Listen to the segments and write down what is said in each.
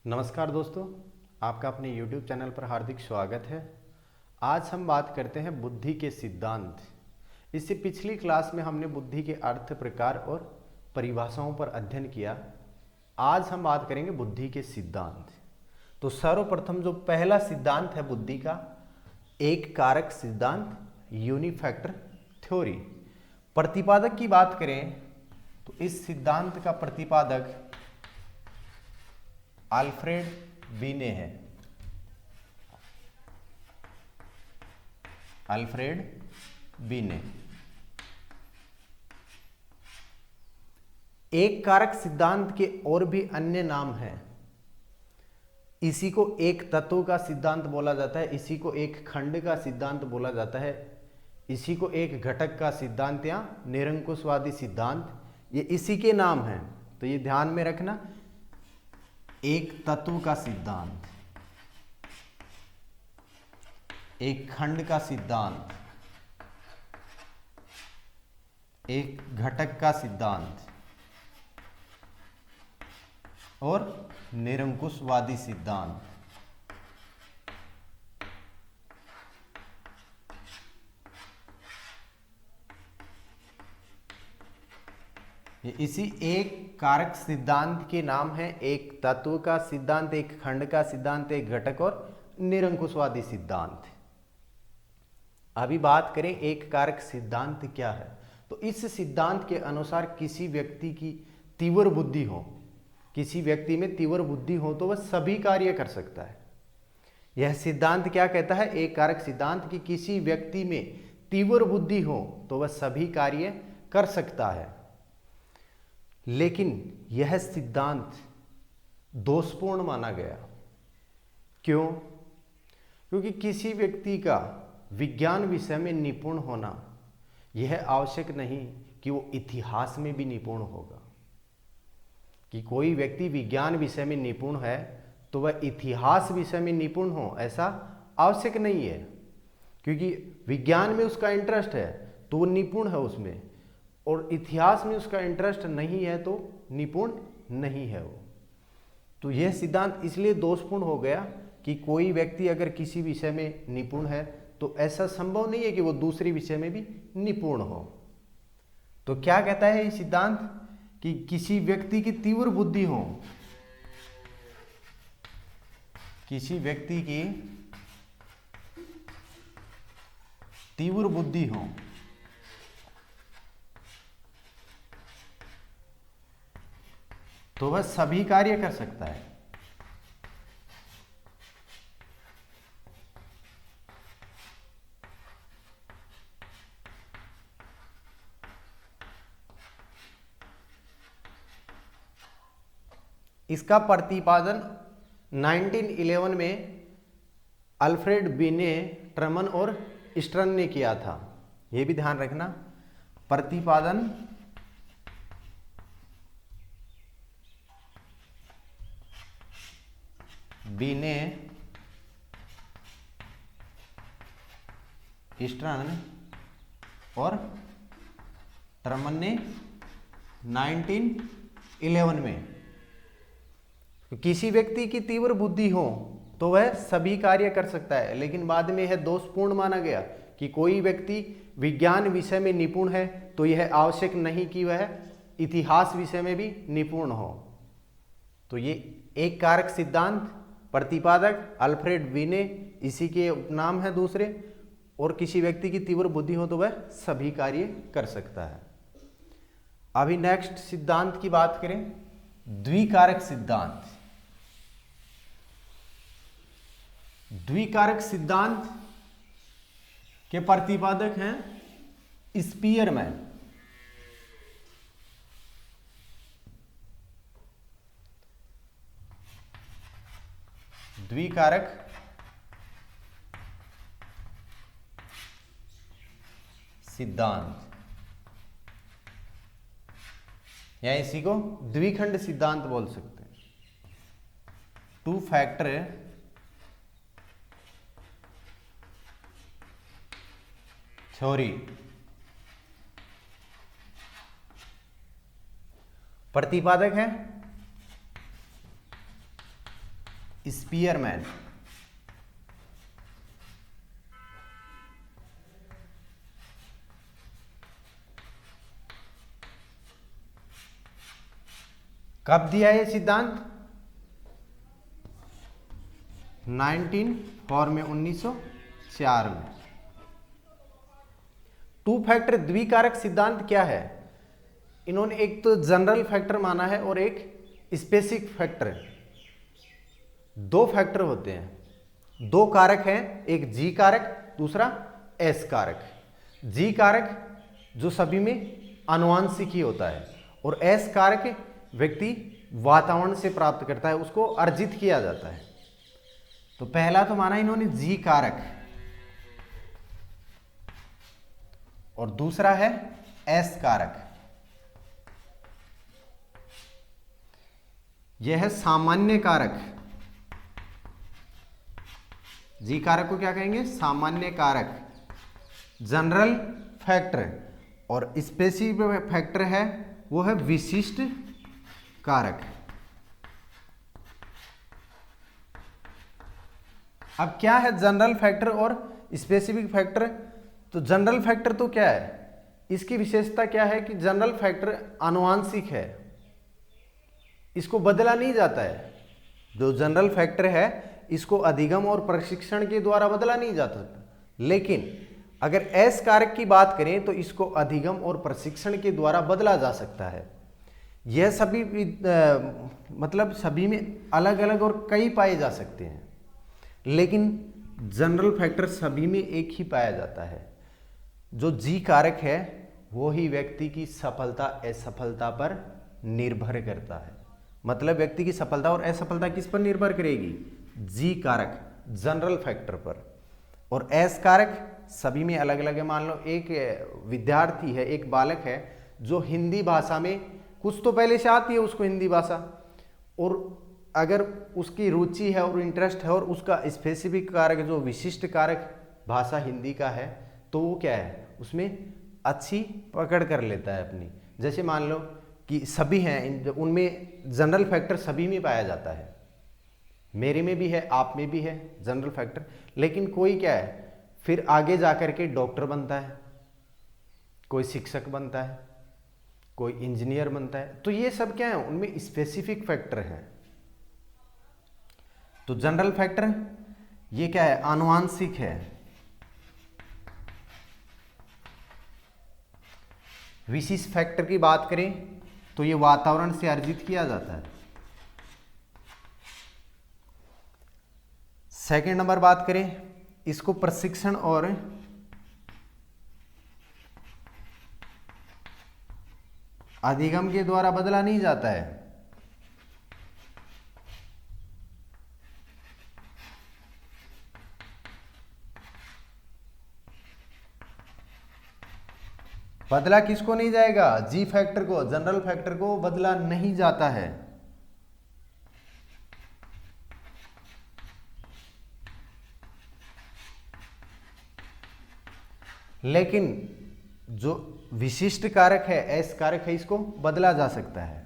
नमस्कार दोस्तों, आपका अपने YouTube चैनल पर हार्दिक स्वागत है। आज हम बात करते हैं बुद्धि के सिद्धांत। इससे पिछली क्लास में हमने बुद्धि के अर्थ, प्रकार और परिभाषाओं पर अध्ययन किया। आज हम बात करेंगे बुद्धि के सिद्धांत। तो सर्वप्रथम जो पहला सिद्धांत है बुद्धि का, एक कारक सिद्धांत, यूनिफैक्टर थ्योरी। प्रतिपादक की बात करें तो इस सिद्धांत का प्रतिपादक अल्फ्रेड बीने है। अल्फ्रेड बीने। एक कारक सिद्धांत के और भी अन्य नाम हैं। इसी को एक तत्व का सिद्धांत बोला जाता है, इसी को एक खंड का सिद्धांत बोला जाता है, इसी को एक घटक का सिद्धांत या निरंकुशवादी सिद्धांत, ये इसी के नाम हैं। तो ये ध्यान में रखना, एक तत्व का सिद्धांत, एक खंड का सिद्धांत, एक घटक का सिद्धांत और निरंकुशवादी सिद्धांत। ये इसी एक कारक सिद्धांत के नाम है। एक तत्व का सिद्धांत, एक खंड का सिद्धांत, एक घटक और निरंकुशवादी सिद्धांत। अभी बात करें एक कारक सिद्धांत क्या है। तो इस सिद्धांत के अनुसार किसी व्यक्ति की तीव्र बुद्धि हो, किसी व्यक्ति में तीव्र बुद्धि हो तो वह सभी कार्य कर सकता है। यह सिद्धांत क्या कहता है? एक कारक सिद्धांत कि किसी व्यक्ति में तीव्र बुद्धि हो तो वह सभी कार्य कर सकता है। लेकिन यह सिद्धांत दोषपूर्ण माना गया। क्यों? क्योंकि किसी व्यक्ति का विज्ञान विषय में निपुण होना यह आवश्यक नहीं कि वो इतिहास में भी निपुण होगा। कि कोई व्यक्ति विज्ञान विषय में निपुण है तो वह इतिहास विषय में निपुण हो, ऐसा आवश्यक नहीं है। क्योंकि विज्ञान में उसका इंटरेस्ट है तो वो निपुण है उसमें, और इतिहास में उसका इंटरेस्ट नहीं है तो निपुण नहीं है वो। तो यह सिद्धांत इसलिए दोषपूर्ण हो गया कि कोई व्यक्ति अगर किसी विषय में निपुण है तो ऐसा संभव नहीं है कि वो दूसरे विषय में भी निपुण हो। तो क्या कहता है ये सिद्धांत कि किसी व्यक्ति की तीव्र बुद्धि हो, किसी व्यक्ति की तीव्र बुद्धि हो तो वह सभी कार्य कर सकता है। इसका प्रतिपादन 1911 में अल्फ्रेड बीने, ट्रमन और स्टर्न ने किया था। यह भी ध्यान रखना, प्रतिपादन बीने, स्टर्न और ट्रमन ने 1911 में। किसी व्यक्ति की तीव्र बुद्धि हो तो वह सभी कार्य कर सकता है, लेकिन बाद में यह दोषपूर्ण माना गया कि कोई व्यक्ति विज्ञान विषय में निपुण है तो यह आवश्यक नहीं कि वह इतिहास विषय में भी निपुण हो। तो ये एक कारक सिद्धांत, प्रतिपादक अल्फ्रेड बीने, इसी के उपनाम है दूसरे, और किसी व्यक्ति की तीव्र बुद्धि हो तो वह सभी कार्य कर सकता है। अभी नेक्स्ट सिद्धांत की बात करें, द्विकारक सिद्धांत। द्विकारक सिद्धांत के प्रतिपादक हैं स्पीयरमैन। द्विकारक सिद्धांत या इसी को द्विखंड सिद्धांत बोल सकते हैं। Two factor theory. प्रतिपादक है स्पीयरमैन। कब दिया ये सिद्धांत? 1904 में, 1904 में। टू फैक्टर द्विकारक सिद्धांत क्या है? इन्होंने एक तो जनरल फैक्टर माना है और एक स्पेसिफिक फैक्टर। दो फैक्टर होते हैं, दो कारक हैं, एक जी कारक, दूसरा एस कारक। जी कारक जो सभी में आनुवांशिक ही होता है और एस कारक व्यक्ति वातावरण से प्राप्त करता है, उसको अर्जित किया जाता है। तो पहला तो माना इन्होंने जी कारक और दूसरा है एस कारक। यह है सामान्य कारक। जी कारक को क्या कहेंगे? सामान्य कारक, जनरल फैक्टर। और स्पेसिफिक फैक्टर है वो है विशिष्ट कारक। अब क्या है जनरल फैक्टर और स्पेसिफिक फैक्टर? तो जनरल फैक्टर तो क्या है, इसकी विशेषता क्या है कि जनरल फैक्टर आनुवांशिक है, इसको बदला नहीं जाता है। जो जनरल फैक्टर है इसको अधिगम और प्रशिक्षण के द्वारा बदला नहीं जाता। लेकिन अगर एस कारक की बात करें तो इसको अधिगम और प्रशिक्षण के द्वारा बदला जा सकता है। यह सभी मतलब सभी में अलग अलग और कई पाए जा सकते हैं, लेकिन जनरल फैक्टर सभी में एक ही पाया जाता है। जो जी कारक है वो ही व्यक्ति की सफलता असफलता पर निर्भर करता है। मतलब व्यक्ति की सफलता और असफलता किस पर निर्भर करेगी? जी कारक, जनरल फैक्टर पर। और एस कारक सभी में अलग अलग है। मान लो एक विद्यार्थी है, एक बालक है जो हिंदी भाषा में कुछ तो पहले से आती है उसको हिंदी भाषा, और अगर उसकी रुचि है और इंटरेस्ट है और उसका स्पेसिफिक कारक जो विशिष्ट कारक भाषा हिंदी का है, तो वो क्या है, उसमें अच्छी पकड़ कर लेता है अपनी। जैसे मान लो कि सभी हैं, उनमें जनरल फैक्टर सभी में पाया जाता है, मेरे में भी है, आप में भी है जनरल फैक्टर। लेकिन कोई क्या है, फिर आगे जाकर के डॉक्टर बनता है, कोई शिक्षक बनता है, कोई इंजीनियर बनता है। तो ये सब क्या है, उनमें स्पेसिफिक फैक्टर हैं। तो जनरल फैक्टर ये क्या है, आनुवांशिक है। विशिष्ट फैक्टर की बात करें तो ये वातावरण से अर्जित किया जाता है। सेकंड नंबर बात करें, इसको प्रशिक्षण और अधिगम के द्वारा बदला नहीं जाता है। बदला किसको नहीं जाएगा? जी फैक्टर को, जनरल फैक्टर को बदला नहीं जाता है। लेकिन जो विशिष्ट कारक है, एस कारक है, इसको बदला जा सकता है।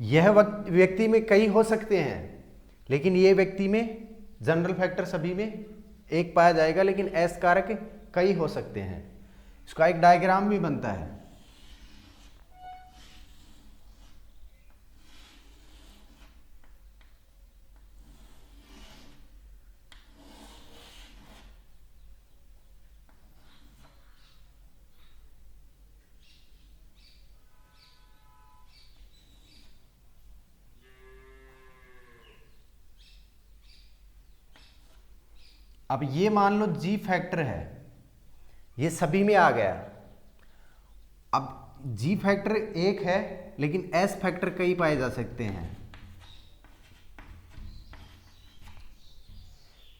यह व्यक्ति में कई हो सकते हैं, लेकिन यह व्यक्ति में जनरल फैक्टर सभी में एक पाया जाएगा, लेकिन एस कारक कई हो सकते हैं। इसका एक डायग्राम भी बनता है। अब ये मान लो जी फैक्टर है, ये सभी में आ गया। अब जी फैक्टर एक है, लेकिन एस फैक्टर कई पाए जा सकते हैं।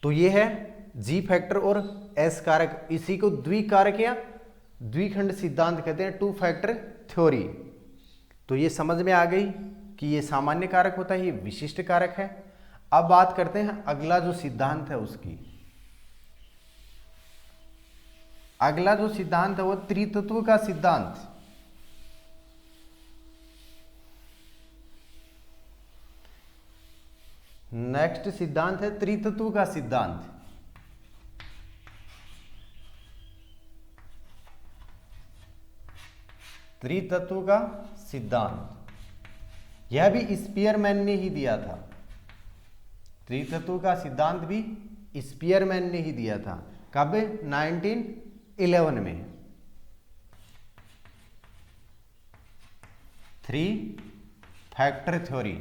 तो ये है जी फैक्टर और एस कारक, इसी को द्विकारक या द्विखंड सिद्धांत कहते हैं, टू फैक्टर थ्योरी। तो ये समझ में आ गई कि ये सामान्य कारक होता है, ये विशिष्ट कारक है। अब बात करते हैं अगला जो सिद्धांत है उसकी। अगला जो सिद्धांत है वो त्रितत्व का सिद्धांत। नेक्स्ट सिद्धांत है त्रितत्व का सिद्धांत। त्रितत्व का सिद्धांत, यह भी स्पीयरमैन ने ही दिया था। त्रितत्व का सिद्धांत भी स्पीयरमैन ने ही दिया था। कब? 1911 में। Three factor theory.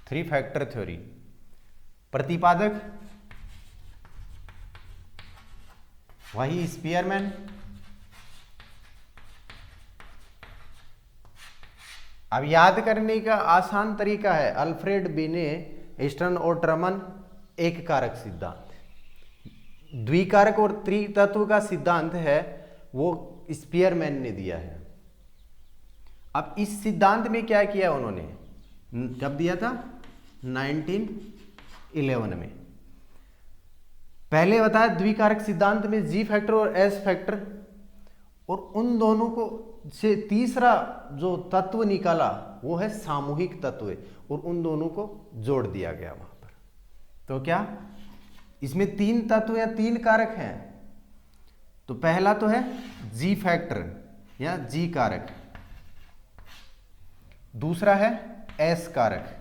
Three factor theory. प्रतिपादक वही स्पीयरमैन। अब याद करने का आसान तरीका है, अल्फ्रेड बिने, ईस्टर्न और ट्रमन एक कारक सिद्धांत। द्विकारक और त्रितत्व का सिद्धांत है वो स्पीयरमैन ने दिया है। अब इस सिद्धांत में क्या किया उन्होंने, कब दिया था? 1911 में। पहले बताया द्विकारक सिद्धांत में जी फैक्टर और एस फैक्टर, और उन दोनों को से तीसरा जो तत्व निकाला वो है सामूहिक तत्व, और उन दोनों को जोड़ दिया गया वहां पर। तो क्या इसमें तीन तत्व या तीन कारक हैं? तो पहला तो है जी फैक्टर या जी कारक, दूसरा है एस कारक।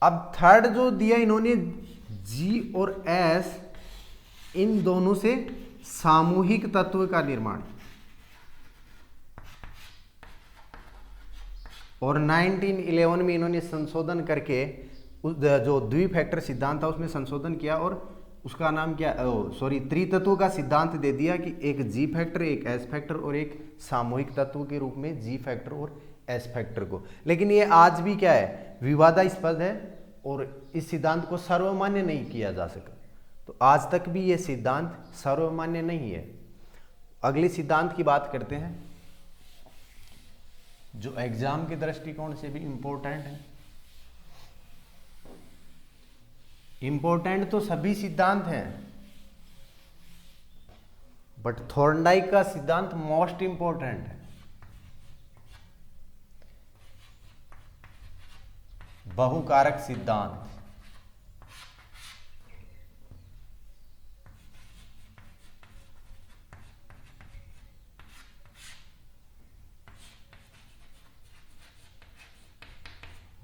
अब थर्ड जो दिया इन्होंने जी और एस, इन दोनों से सामूहिक तत्व का निर्माण। और 1911 में इन्होंने संशोधन करके उस जो द्विफैक्टर सिद्धांत था उसमें संशोधन किया, और उसका नाम क्या, त्रितत्व का सिद्धांत दे दिया कि एक जी फैक्टर, एक एस फैक्टर और एक सामूहिक तत्व के रूप में जी फैक्टर और एस फैक्टर को। लेकिन ये आज भी क्या है, विवादास्पद है और इस सिद्धांत को सर्वमान्य नहीं किया जा सका। तो आज तक भी ये सिद्धांत सर्वमान्य नहीं है। अगले सिद्धांत की बात करते हैं जो एग्जाम के दृष्टिकोण से भी इंपॉर्टेंट है। इंपॉर्टेंट तो सभी सिद्धांत हैं, बट थॉर्नडाइक का सिद्धांत मोस्ट इंपॉर्टेंट है। बहुकारक सिद्धांत।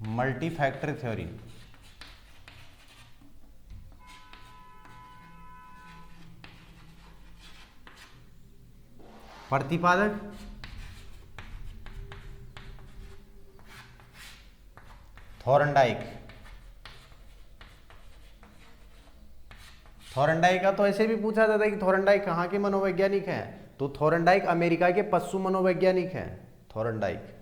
Multi factor theory. प्रतिपादक थॉर्नडाइक। थॉर्नडाइक का तो ऐसे भी पूछा जाता है कि थॉर्नडाइक कहाँ के मनोवैज्ञानिक हैं, तो थॉर्नडाइक अमेरिका के पशु मनोवैज्ञानिक हैं थॉर्नडाइक।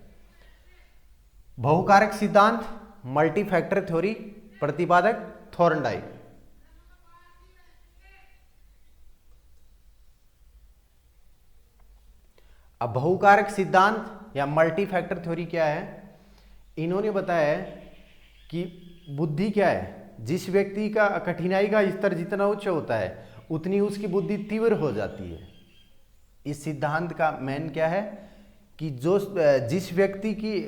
बहुकारक सिद्धांत मल्टी फैक्टर थ्योरी, प्रतिपादक थॉर्नडाइक। अब बहुकारक सिद्धांत या मल्टी फैक्टर थ्योरी क्या है, इन्होंने बताया कि बुद्धि क्या है, जिस व्यक्ति का कठिनाई का स्तर जितना उच्च होता है उतनी उसकी बुद्धि तीव्र हो जाती है। इस सिद्धांत का मेन क्या है कि जिस व्यक्ति की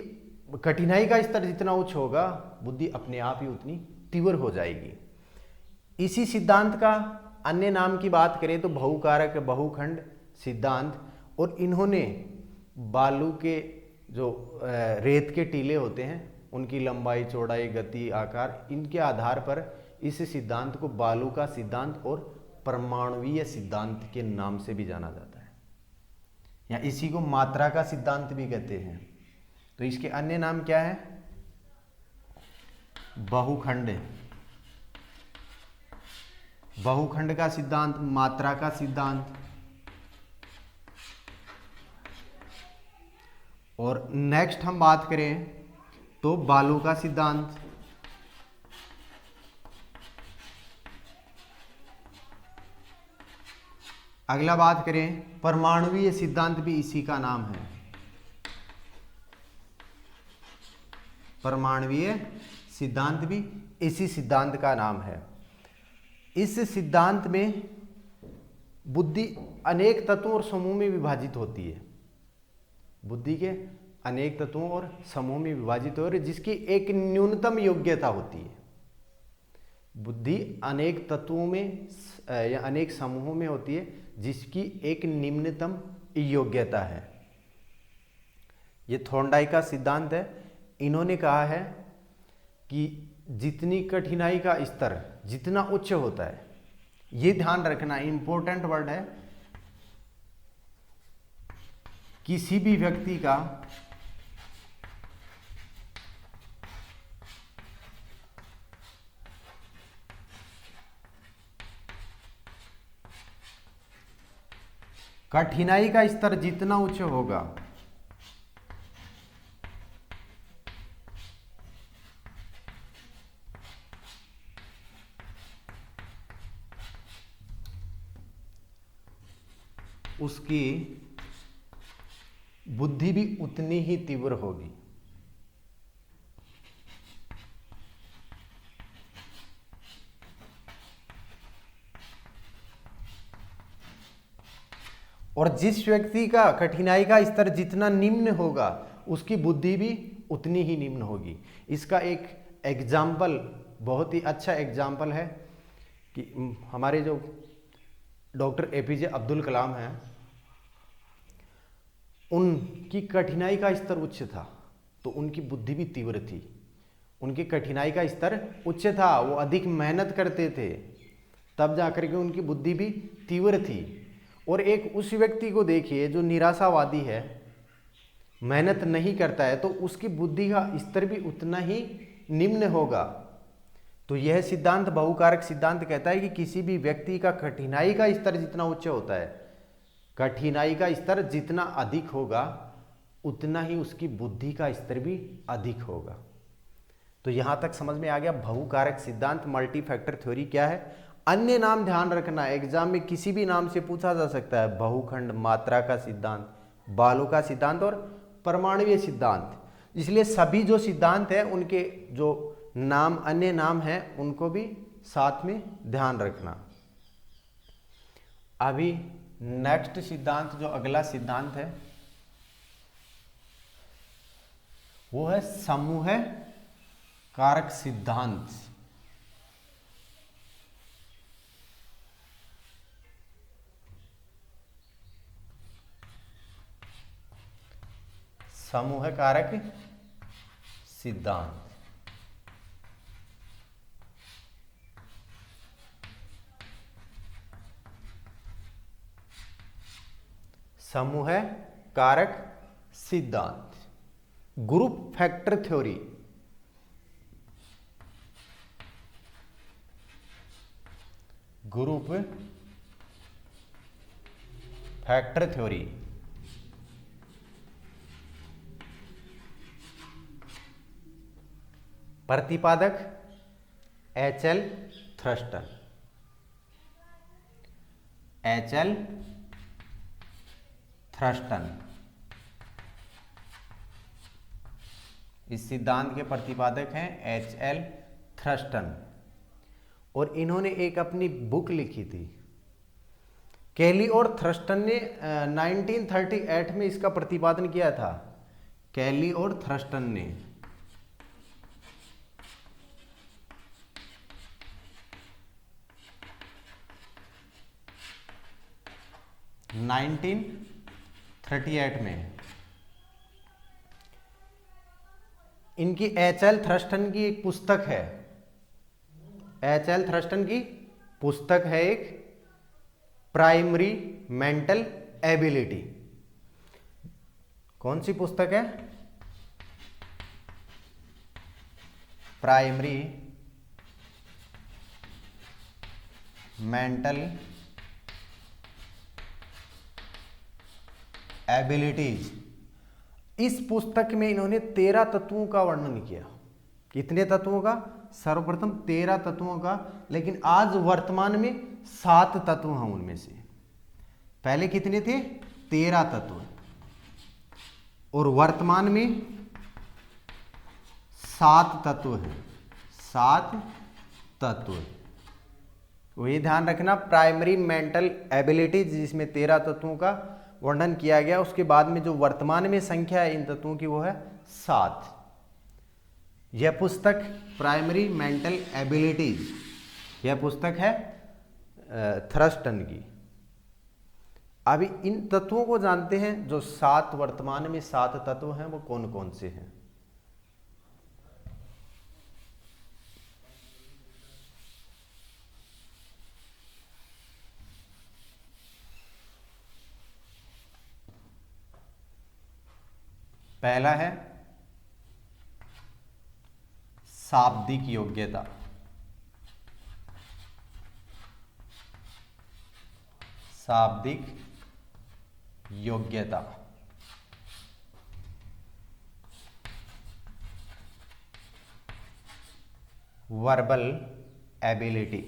कठिनाई का स्तर जितना उच्च होगा बुद्धि अपने आप ही उतनी तीव्र हो जाएगी। इसी सिद्धांत का अन्य नाम की बात करें तो बहुकारक बहुखंड सिद्धांत, और इन्होंने बालू के जो रेत के टीले होते हैं उनकी लंबाई, चौड़ाई, गति, आकार, इनके आधार पर इस सिद्धांत को बालू का सिद्धांत और परमाणुवीय सिद्धांत के नाम से भी जाना जाता है, या इसी को मात्रा का सिद्धांत भी कहते हैं। तो इसके अन्य नाम क्या है? बहुखंड। बहुखंड का सिद्धांत, मात्रा का सिद्धांत। और नेक्स्ट हम बात करें तो बालू का सिद्धांत। अगला बात करें परमाणुवीय सिद्धांत, भी इसी का नाम है। परमाणुवीय सिद्धांत भी इसी सिद्धांत का नाम है। इस सिद्धांत में बुद्धि अनेक तत्वों और समूह में विभाजित होती है। बुद्धि के अनेक तत्वों और समूह में विभाजित हो रही, जिसकी एक न्यूनतम योग्यता होती है। बुद्धि अनेक तत्वों में या अनेक समूहों में होती है, जिसकी एक निम्नतम योग्यता है। ये थॉर्नडाइक का सिद्धांत है। इन्होंने कहा है कि जितनी कठिनाई का स्तर जितना उच्च होता है, ये ध्यान रखना, इंपॉर्टेंट वर्ड है, किसी भी व्यक्ति का कठिनाई का स्तर जितना उच्च होगा, उसकी बुद्धि भी उतनी ही तीव्र होगी। और जिस व्यक्ति का कठिनाई का स्तर जितना निम्न होगा, उसकी बुद्धि भी उतनी ही निम्न होगी। इसका एक एग्जाम्पल, बहुत ही अच्छा एग्जाम्पल है कि हमारे जो डॉक्टर एपीजे अब्दुल कलाम हैं, उनकी कठिनाई का स्तर उच्च था, तो उनकी बुद्धि भी तीव्र थी। उनकी कठिनाई का स्तर उच्च था, वो अधिक मेहनत करते थे, तब जाकर के उनकी बुद्धि भी तीव्र थी। और एक उस व्यक्ति को देखिए जो निराशावादी है, मेहनत नहीं करता है, तो उसकी बुद्धि का स्तर भी उतना ही निम्न होगा। तो यह सिद्धांत, बहुकारक सिद्धांत कहता है कि किसी भी व्यक्ति का कठिनाई का स्तर जितना उच्च होता है, कठिनाई का स्तर जितना अधिक होगा, उतना ही उसकी बुद्धि का स्तर भी अधिक होगा। तो यहां तक समझ में आ गया बहुकारक सिद्धांत, मल्टी फैक्टर थ्योरी क्या है। अन्य नाम ध्यान रखना, एग्जाम में किसी भी नाम से पूछा जा सकता है। बहुखंड, मात्रा का सिद्धांत, बालों का सिद्धांत और परमाणुीय सिद्धांत। इसलिए सभी जो सिद्धांत है, उनके जो नाम, अन्य नाम है, उनको भी साथ में ध्यान रखना। अभी नेक्स्ट सिद्धांत, जो अगला सिद्धांत है, वो है समूह कारक सिद्धांत। समूह कारक सिद्धांत। समूह कारक सिद्धांत, group factor theory. Group factor theory. प्रतिपादक एच.एल. थ्रस्टन। एच.एल. थ्रस्टन इस सिद्धांत के प्रतिपादक हैं, एच.एल. थ्रस्टन। और इन्होंने एक अपनी बुक लिखी थी। कैली और थ्रस्टन ने 1938 में इसका प्रतिपादन किया था। कैली और थ्रस्टन ने 1938 में। इनकी एच.एल. थ्रस्टन की एक पुस्तक है। एच.एल. थ्रस्टन की पुस्तक है एक, प्राइमरी मेंटल एबिलिटी। कौन सी पुस्तक है? Primary mental abilities. इस पुस्तक में इन्होंने 13 तत्वों का वर्णन किया। कितने तत्वों का? सर्वप्रथम 13 तत्वों का, लेकिन आज वर्तमान में 7 तत्व हैं उनमें से। पहले कितने थे? 13 तत्व, और वर्तमान में 7 तत्व हैं। 7 तत्व। वही ध्यान रखना, प्राइमरी मेंटल एबिलिटीज जिसमें 13 तत्वों का वर्णन किया गया, उसके बाद में जो वर्तमान में संख्या है इन तत्वों की वो है 7। यह पुस्तक प्राइमरी मेंटल एबिलिटीज, यह पुस्तक है थर्स्टन की। अभी इन तत्वों को जानते हैं, जो 7 वर्तमान में 7 तत्व हैं वो कौन कौन से हैं। पहला है शाब्दिक योग्यता, शाब्दिक योग्यता। Verbal ability,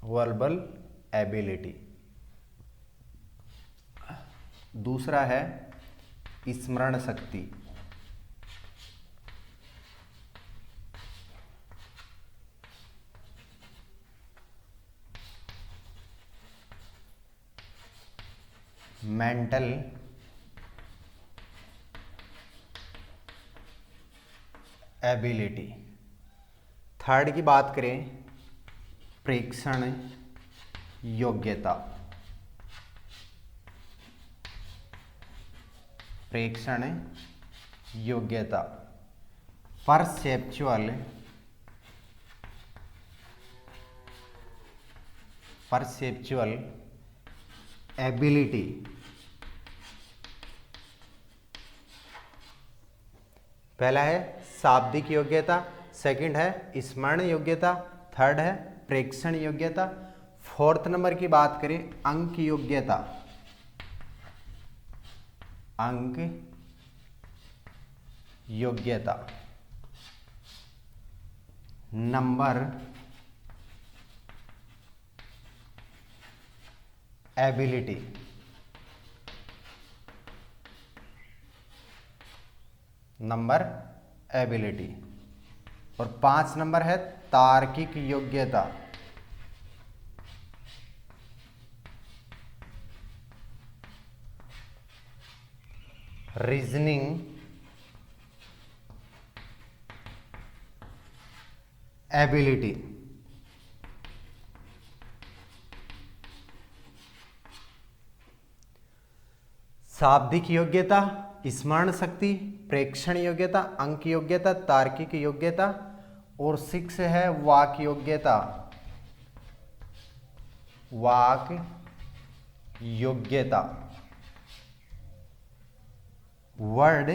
verbal ability. दूसरा है स्मरण शक्ति, मेंटल एबिलिटी। थर्ड की बात करें, प्रेक्षण योग्यता, प्रेक्षण योग्यता। Perceptual, perceptual ability. पहला है शाब्दिक योग्यता, सेकंड है स्मरण योग्यता, थर्ड है प्रेक्षण योग्यता। फोर्थ नंबर की बात करें, अंक योग्यता, अंक योग्यता, नंबर एबिलिटी। Number ability. और 5 नंबर है तार्किक योग्यता, रीजनिंग एबिलिटी। शाब्दिक योग्यता, स्मरण शक्ति, प्रेक्षण योग्यता, अंक योग्यता, तार्किक योग्यता। और 6 है वाक योग्यता, वाक योग्यता, वर्ड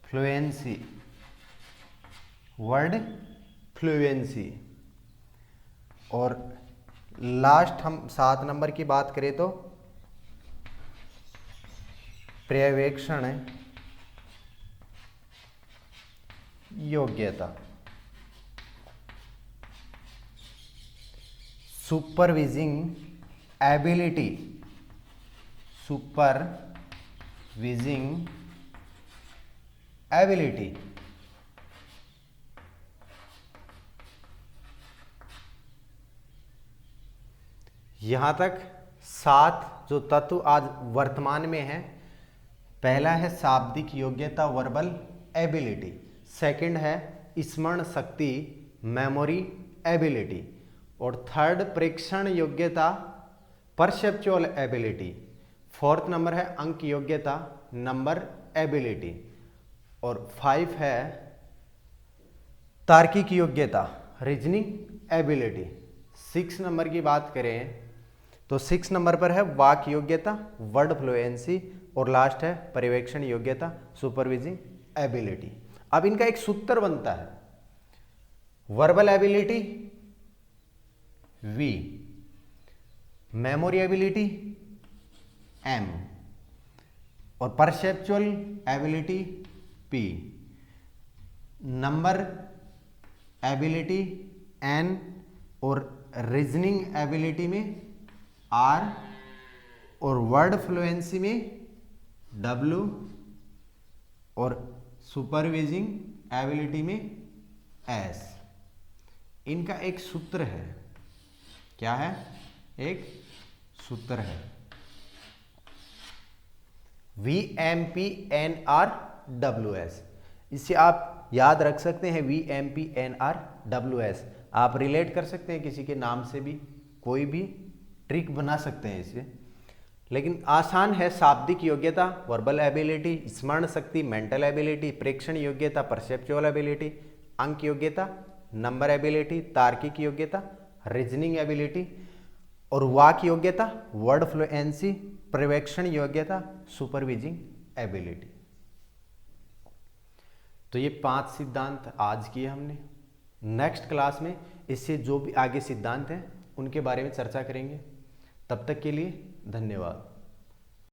फ्लुएंसी, वर्ड फ्लुएंसी। और लास्ट हम 7 नंबर की बात करें तो पर्यवेक्षण योग्यता, सुपरविजिंग एबिलिटी, सुपरविजिंग एबिलिटी। यहां तक 7 जो तत्व आज वर्तमान में है। पहला है शाब्दिक योग्यता, वर्बल एबिलिटी, सेकंड है स्मरण शक्ति, मेमोरी एबिलिटी, और थर्ड प्रेक्षण योग्यता, परसेप्चुअल एबिलिटी, फोर्थ नंबर है अंक योग्यता, नंबर एबिलिटी, और 5 है तार्किक योग्यता, रीजनिंग एबिलिटी। 6 नंबर की बात करें तो 6 नंबर पर है वाक योग्यता, वर्ड फ्लुएंसी, और लास्ट है पर्यवेक्षण योग्यता, सुपरविजिंग एबिलिटी। अब इनका एक सूत्र बनता है, verbal ability V, memory ability M, और perceptual ability P, number ability N, और रीजनिंग एबिलिटी में R, और वर्ड फ्लुएंसी में W और सुपरवाइजिंग एबिलिटी में S। इनका एक सूत्र है, क्या है? एक सूत्र है VMPNRWS। इससे आप याद रख सकते हैं VMPNRWS। आप रिलेट कर सकते हैं किसी के नाम से भी, कोई भी ट्रिक बना सकते हैं इससे। लेकिन आसान है। शाब्दिक योग्यता वर्बल एबिलिटी, स्मरण शक्ति मेंटल एबिलिटी, प्रेक्षण योग्यता परसेप्चुअल एबिलिटी, अंक योग्यता नंबर एबिलिटी, तार्किक योग्यता रीजनिंग एबिलिटी, और वाक योग्यता वर्ड फ्लुएंसी, पर्यवेक्षण योग्यता सुपरवाइजिंग एबिलिटी। तो ये 5 सिद्धांत आज किए हमने। नेक्स्ट क्लास में इससे जो भी आगे सिद्धांत हैं उनके बारे में चर्चा करेंगे। तब तक के लिए धन्यवाद।